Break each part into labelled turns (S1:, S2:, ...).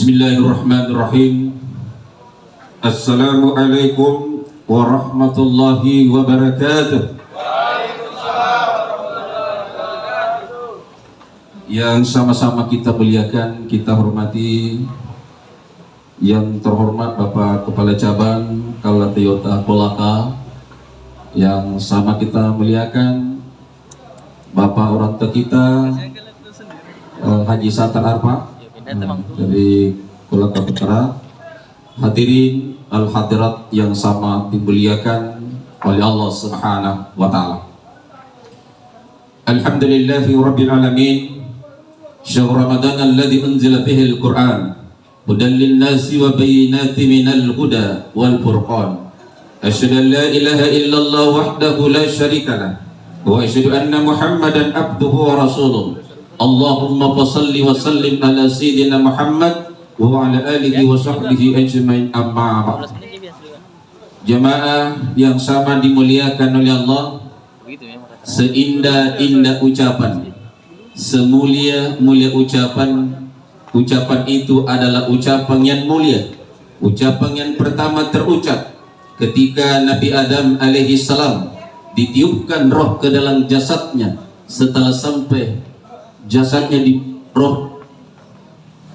S1: Bismillahirrahmanirrahim. Assalamualaikum warahmatullahi wabarakatuh. Yang sama-sama kita muliakan, kita hormati yang terhormat Bapak Kepala Cabang Kalatiyota Kolaka, yang sama kita muliakan Bapak orang tua kita Haji Satar Arfa dari Kolaka Putra. Hadirin al-hadirat yang sama dimuliakan oleh Allah Subhanahu wa taala. Alhamdulillahi rabbil alamin. Syahr Ramadan alladzi unzila fihi al-Qur'an hudan lin-nasi wa bayyinatin minal huda wal furqan. Asyhadu an la ilaha illallah wahdahu la syarika lah wa asyhadu anna Muhammadan abduhu wa rasuluh. Allahumma salli wa sallim ala sayyidina Muhammad wa ala alihi wa sahbihi ajmain, amma ba'd. Jamaah yang sama dimuliakan oleh Allah, seindah-indah ucapan, semulia-mulia ucapan itu adalah ucapan yang mulia. Ucapan yang pertama terucap ketika Nabi Adam alaihi salam ditiupkan roh ke dalam jasadnya. Setelah sampai jasadnya di roh,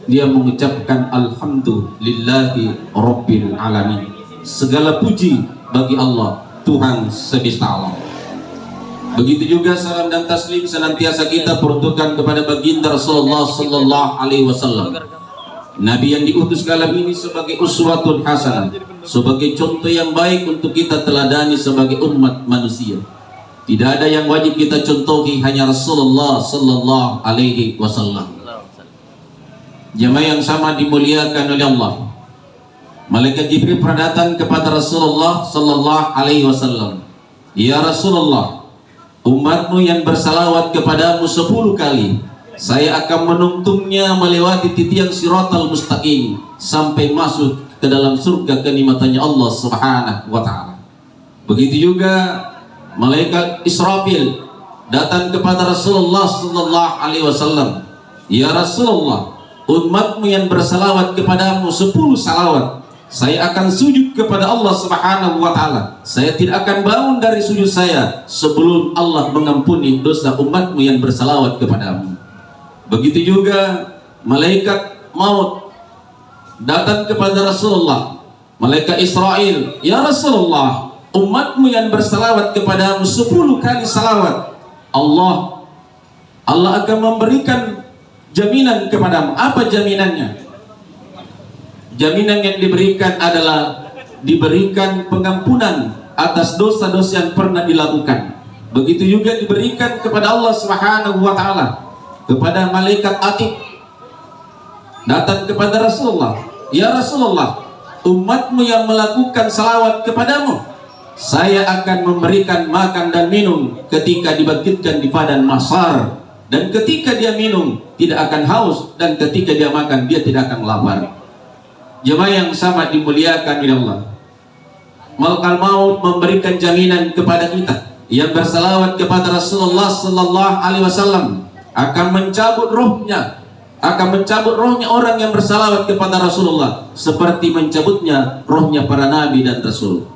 S1: dia mengucapkan alhamdulillahi rabbil alamin. Segala puji bagi Allah, Tuhan semesta alam. Begitu juga salam dan taslim senantiasa kita peruntukkan kepada baginda Rasulullah sallallahu alaihi wasallam, Nabi yang diutus ke alam ini sebagai uswatun hasanah, sebagai contoh yang baik untuk kita teladani sebagai umat manusia. Tidak ada yang wajib kita contohi, hanya Rasulullah sallallahu alaihi wasallam. Jamaah yang sama dimuliakan oleh Allah, malaikat Jibril pernah datang kepada Rasulullah sallallahu alaihi wasallam. Ya Rasulullah, umatmu yang bersalawat kepadamu 10 kali, saya akan menuntungnya melewati titian siratal mustaqim sampai masuk ke dalam surga kenikmatannya Allah Subhanahu wa taala. Begitu juga malaikat Israfil datang kepada Rasulullah sallallahu alaihi wasallam. Ya Rasulullah, umatmu yang bersalawat kepadamu 10 salawat, saya akan sujud kepada Allah Subhanahu wa taala. Saya tidak akan bangun dari sujud saya sebelum Allah mengampuni dosa umatmu yang bersalawat kepadamu. Begitu juga malaikat maut datang kepada Rasulullah, malaikat Israel. Ya Rasulullah, umatmu yang bersalawat kepadamu 10 kali salawat, Allah akan memberikan jaminan kepadamu. Apa jaminannya? Jaminan yang diberikan adalah diberikan pengampunan atas dosa-dosa yang pernah dilakukan. Begitu juga diberikan kepada Allah Subhanahu wa taala, kepada malaikat Atid datang kepada Rasulullah. Ya Rasulullah, umatmu yang melakukan salawat kepadamu, saya akan memberikan makan dan minum ketika dibangkitkan di padang mahsyar, dan ketika dia minum tidak akan haus, dan ketika dia makan dia tidak akan lapar. Jemaah yang sama dimuliakan oleh Allah, malaikat maut memberikan jaminan kepada kita yang bersalawat kepada Rasulullah sallallahu alaihi wasallam akan mencabut rohnya orang yang bersalawat kepada Rasulullah seperti mencabutnya rohnya para nabi dan rasul.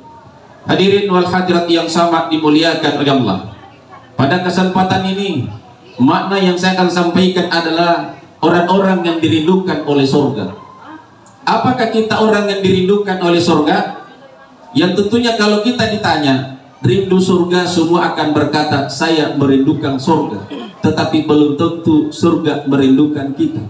S1: Hadirin wal hadirat yang sama dimuliakan oleh Allah, pada kesempatan ini makna yang saya akan sampaikan adalah orang-orang yang dirindukan oleh surga. Apakah kita orang yang dirindukan oleh surga? Yang tentunya kalau kita ditanya rindu surga, semua akan berkata saya merindukan surga. Tetapi belum tentu surga merindukan kita.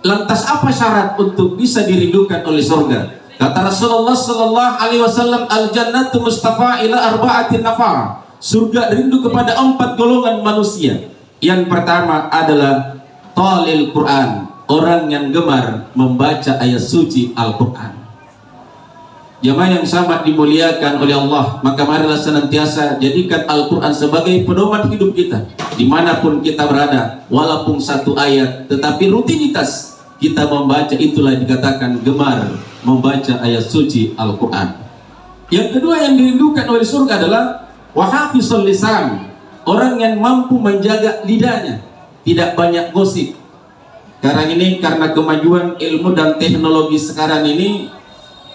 S1: Lantas apa syarat untuk bisa dirindukan oleh surga? Kata Rasulullah sallallahu alaihi wasallam, al-jannatu mustafa ila arba'atin nafar. Surga rindu kepada 4 golongan manusia. Yang pertama adalah talil Quran, orang yang gemar membaca ayat suci Al-Quran. Jamaah yang sama dimuliakan oleh Allah, maka marilah senantiasa jadikan Al-Quran sebagai pedoman hidup kita dimanapun kita berada. Walaupun 1 ayat, tetapi rutinitas kita membaca, itulah dikatakan gemar membaca ayat suci Al-Quran. Yang kedua yang dirindukan oleh surga adalah wahafizul lisan, orang yang mampu menjaga lidahnya, tidak banyak gosip. Sekarang ini karena kemajuan ilmu dan teknologi sekarang ini,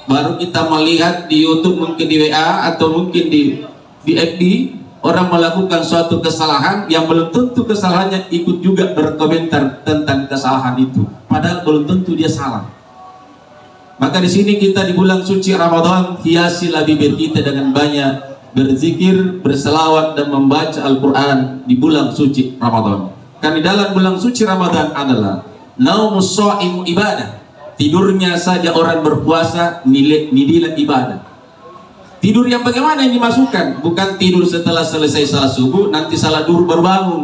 S1: baru kita melihat di YouTube, mungkin di WA atau mungkin di FB, orang melakukan suatu kesalahan yang belum tentu kesalahannya, ikut juga berkomentar tentang kesalahan itu, padahal belum tentu dia salah. Maka di sini kita di bulan suci Ramadan, hiasilah bibir kita dengan banyak berzikir, berselawat dan membaca Al-Quran di bulan suci Ramadan. Kan di dalam bulan suci Ramadan adalah naumus shaimu ibadah. Tidurnya saja orang berpuasa nilai ibadah. Tidur yang bagaimana yang dimasukkan? Bukan tidur setelah selesai salat subuh nanti salat duhur baru bangun.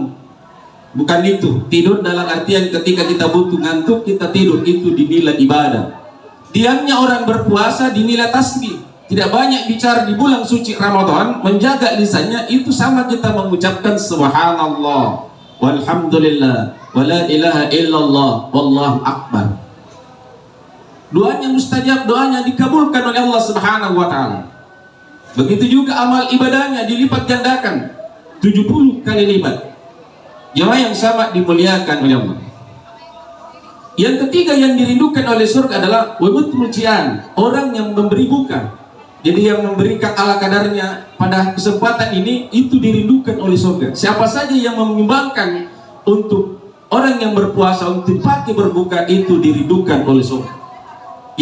S1: Bukan itu. Tidur dalam artian ketika kita butuh ngantuk kita tidur, itu dinilai ibadah. Diamnya orang berpuasa dinilai tasbih. Tidak banyak bicara di bulan suci Ramadan, menjaga lisannya itu sama kita mengucapkan subhanallah walhamdulillah wala ilaha illallah wallahu akbar. Doanya mustajab, doanya dikabulkan oleh Allah Subhanahu wa taala. Begitu juga amal ibadahnya dilipat gandakan 70 kali lipat. Jemaah yang sama dimuliakan oleh Allah. Yang ketiga yang dirindukan oleh surga adalah wabut mujian, orang yang memberi buka. Jadi yang memberikan ala kadarnya pada kesempatan ini itu dirindukan oleh surga. Siapa saja yang menyumbangkan untuk orang yang berpuasa untuk pakai berbuka itu dirindukan oleh surga.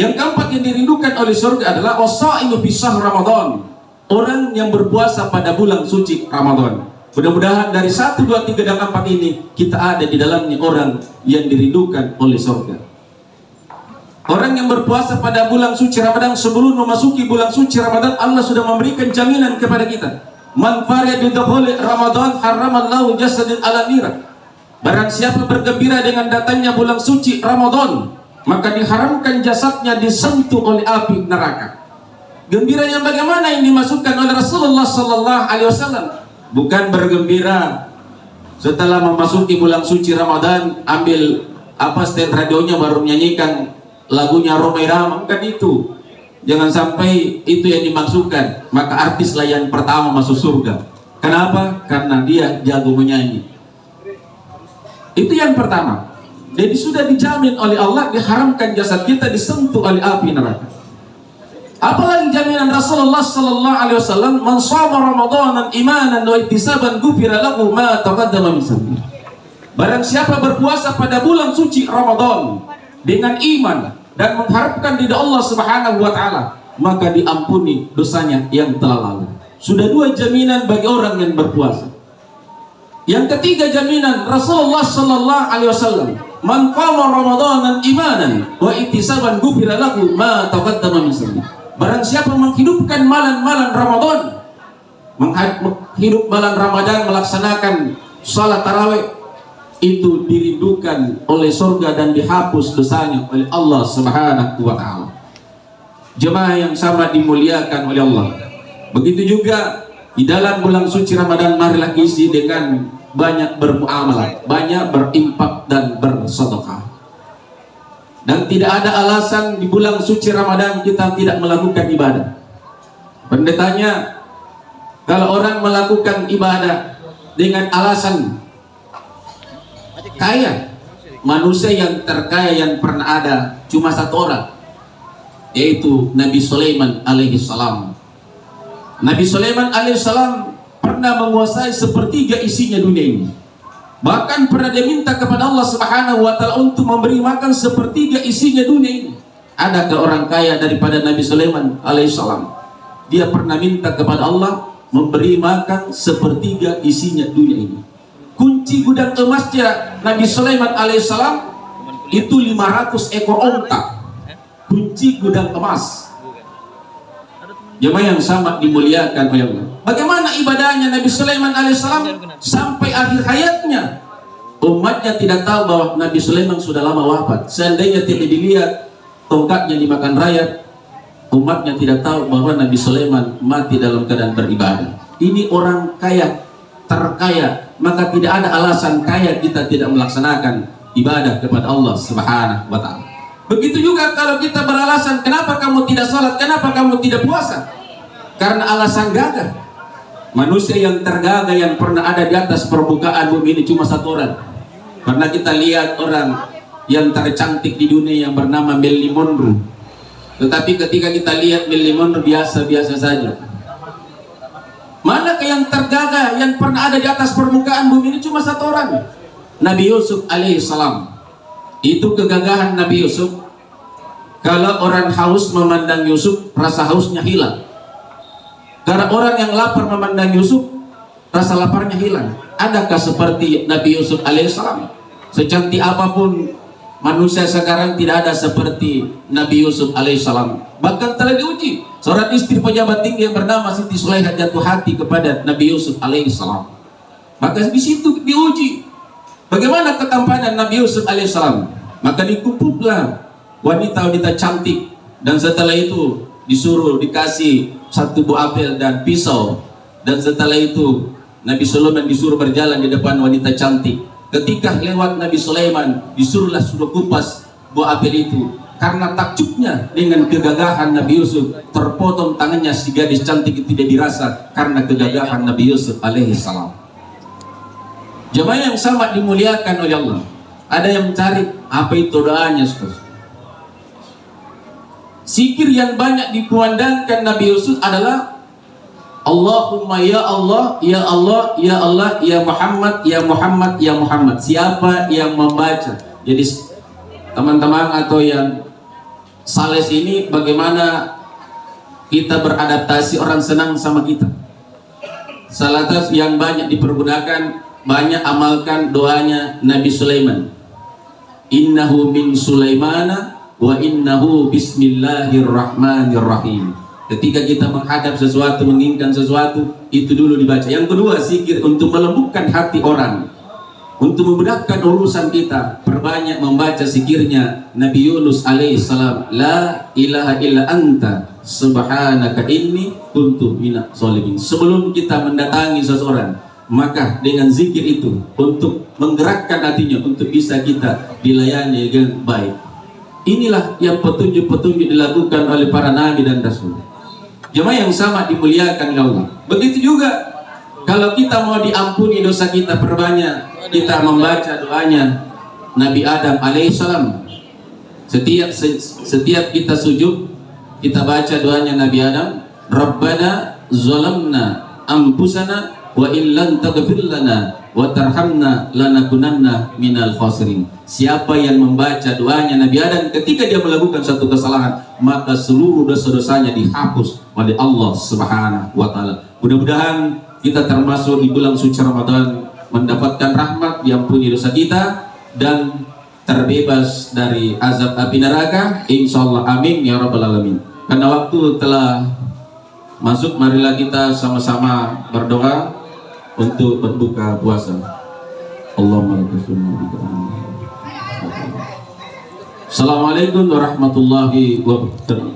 S1: Yang keempat yang dirindukan oleh surga adalah wasaimu fi syahr Ramadan, orang yang berpuasa pada bulan suci Ramadan. Mudah-mudahan dari 1, 2, 3 dan 4 ini kita ada di dalamnya orang yang dirindukan oleh surga. Orang yang berpuasa pada bulan suci Ramadan, sebelum memasuki bulan suci Ramadan, Allah sudah memberikan jaminan kepada kita. Man fariyad bidukhuli Ramadan haramallahu jasadin ala nira. Barang siapa bergembira dengan datangnya bulan suci Ramadan, maka diharamkan jasadnya disentuh oleh api neraka. Gembira yang bagaimana yang dimasukkan oleh Rasulullah sallallahu alaihi wasallam? Bukan bergembira setelah memasuki bulan suci Ramadan, ambil stand radionya baru menyanyikan lagunya Romai Rama, bukan itu. Jangan sampai itu yang dimaksudkan. Maka artislah yang pertama masuk surga. Kenapa? Karena dia jago menyanyi. Itu yang pertama. Jadi sudah dijamin oleh Allah, diharamkan jasad kita disentuh oleh api neraka. Apalagi jaminan Rasulullah sallallahu alaihi wasallam, man shama ramadanan imanan wa ihtisaban ghufira lahu ma taqaddama min dhanbi. Barang siapa berpuasa pada bulan suci Ramadan dengan iman dan mengharapkan ridha Allah Subhanahu wa taala, maka diampuni dosanya yang telah lalu. Sudah 2 jaminan bagi orang yang berpuasa. Yang ketiga jaminan Rasulullah sallallahu alaihi wasallam, man qama ramadanan imanan wa ihtisaban ghufira lahu ma taqaddama min dhanbi. Barang siapa menghidupkan malam-malam Ramadan, menghidup malam Ramadan, melaksanakan salat tarawih, itu dirindukan oleh surga dan dihapus dosanya oleh Allah Subhanahu wa taala. Jemaah yang sama dimuliakan oleh Allah. Begitu juga di dalam bulan suci Ramadan, marilah isi dengan banyak bermuamalah, banyak berimpak dan bersedekah. Dan tidak ada alasan di bulan suci Ramadan kita tidak melakukan ibadah. Pendetanya, kalau orang melakukan ibadah dengan alasan kaya, manusia yang terkaya yang pernah ada cuma 1 orang, yaitu Nabi Sulaiman alaihi salam. Nabi Sulaiman alaihi salam pernah menguasai 1/3 isinya dunia ini. Bahkan pernah dia minta kepada Allah Subhanahu wa taala untuk memberi makan 1/3 isinya dunia ini. Adakah orang kaya daripada Nabi Sulaiman alaihissalam? Dia pernah minta kepada Allah memberi makan 1/3 isinya dunia ini. Kunci gudang emasnya Nabi Sulaiman alaihissalam itu 500 ekor onta. Kunci gudang emas. Jemaah yang sama dimuliakan oleh Allah. Bagaimana ibadahnya Nabi Sulaiman alaihissalam sampai akhir hayatnya? Umatnya tidak tahu bahwa Nabi Sulaiman sudah lama wafat. Seandainya tidak dilihat tongkatnya dimakan rakyat, umatnya tidak tahu bahwa Nabi Sulaiman mati dalam keadaan beribadah. Ini orang kaya, terkaya, maka tidak ada alasan kaya kita tidak melaksanakan ibadah kepada Allah Subhanahu wa taala. Begitu juga kalau kita beralasan, kenapa kamu tidak sholat, kenapa kamu tidak puasa? Karena alasan gagah. Manusia yang tergagah yang pernah ada di atas permukaan bumi ini cuma 1 orang. Karena kita lihat orang yang tercantik di dunia yang bernama Marilyn Monroe. Tetapi ketika kita lihat Marilyn Monroe biasa-biasa saja. Manakah yang tergagah yang pernah ada di atas permukaan bumi ini? Cuma satu orang, Nabi Yusuf alaihissalam. Itu kegagahan Nabi Yusuf. Kalau orang haus memandang Yusuf, rasa hausnya hilang. Karena orang yang lapar memandang Yusuf, rasa laparnya hilang. Adakah seperti Nabi Yusuf alaihissalam? Secantik apapun manusia sekarang, tidak ada seperti Nabi Yusuf alaihissalam. Bahkan telah diuji. Seorang istri pejabat tinggi yang bernama Siti Sulaiha jatuh hati kepada Nabi Yusuf alaihissalam. Maka di situ diuji bagaimana ketampanan Nabi Yusuf alaihissalam. Maka dikumpullah wanita-wanita cantik, dan setelah itu disuruh dikasih satu buah apel dan pisau, dan setelah itu Nabi Sulaiman disuruh berjalan di depan wanita cantik. Ketika lewat Nabi Sulaiman, disuruhlah suruh kupas buah apel itu. Karena takjubnya dengan kegagahan Nabi Yusuf, terpotong tangannya si gadis cantik itu tidak dirasa karena kegagahan Nabi Yusuf alaihissalam. Jemaah yang sama dimuliakan oleh Allah. Ada yang mencari apa itu doanya, saudara. Zikir yang banyak dikumandangkan Nabi Yusuf adalah Allahumma ya Allah, ya Allah, ya Allah, ya Muhammad, ya Muhammad, ya Muhammad. Siapa yang membaca? Jadi teman-teman atau yang sales ini, bagaimana kita beradaptasi orang senang sama kita. Salah satu yang banyak dipergunakan, banyak amalkan doanya Nabi Sulaiman. Innahu min Sulaimana wa innahu bismillahirrahmanirrahim. Ketika kita menghadap sesuatu, menginginkan sesuatu, itu dulu dibaca. Yang kedua, zikir untuk melembutkan hati orang, untuk memudahkan urusan kita. Perbanyak membaca zikirnya Nabi Yunus alaihissalam, la ilaha illa anta subhanaka inni kuntu minaz zalimin. Sebelum kita mendatangi seseorang, maka dengan zikir itu untuk menggerakkan hatinya untuk bisa kita dilayani dengan baik. Inilah yang petunjuk-petunjuk dilakukan oleh para nabi dan rasul. Jemaah yang sama dimuliakan Allah. Begitu juga kalau kita mau diampuni dosa kita, perbanyak kita membaca doanya Nabi Adam alaihissalam. Setiap kita sujud, kita baca doanya Nabi Adam, Rabbana zalamna anfusana wa illan taghfir lana wa tarhamna lanakunanna minal khasirin. Siapa yang membaca doanya Nabi Adam ketika dia melakukan satu kesalahan, maka seluruh dosa-dosanya dihapus oleh Allah Subhanahu wa taala. Mudah-mudahan kita termasuk di bulan suci Ramadan mendapatkan rahmat, diampuni dosa kita dan terbebas dari azab api neraka, insyaallah. Amin ya rabbal alamin. Karena waktu telah masuk, marilah kita sama-sama berdoa untuk berbuka puasa. Allahumma Assalamualaikum warahmatullahi wabarakatuh.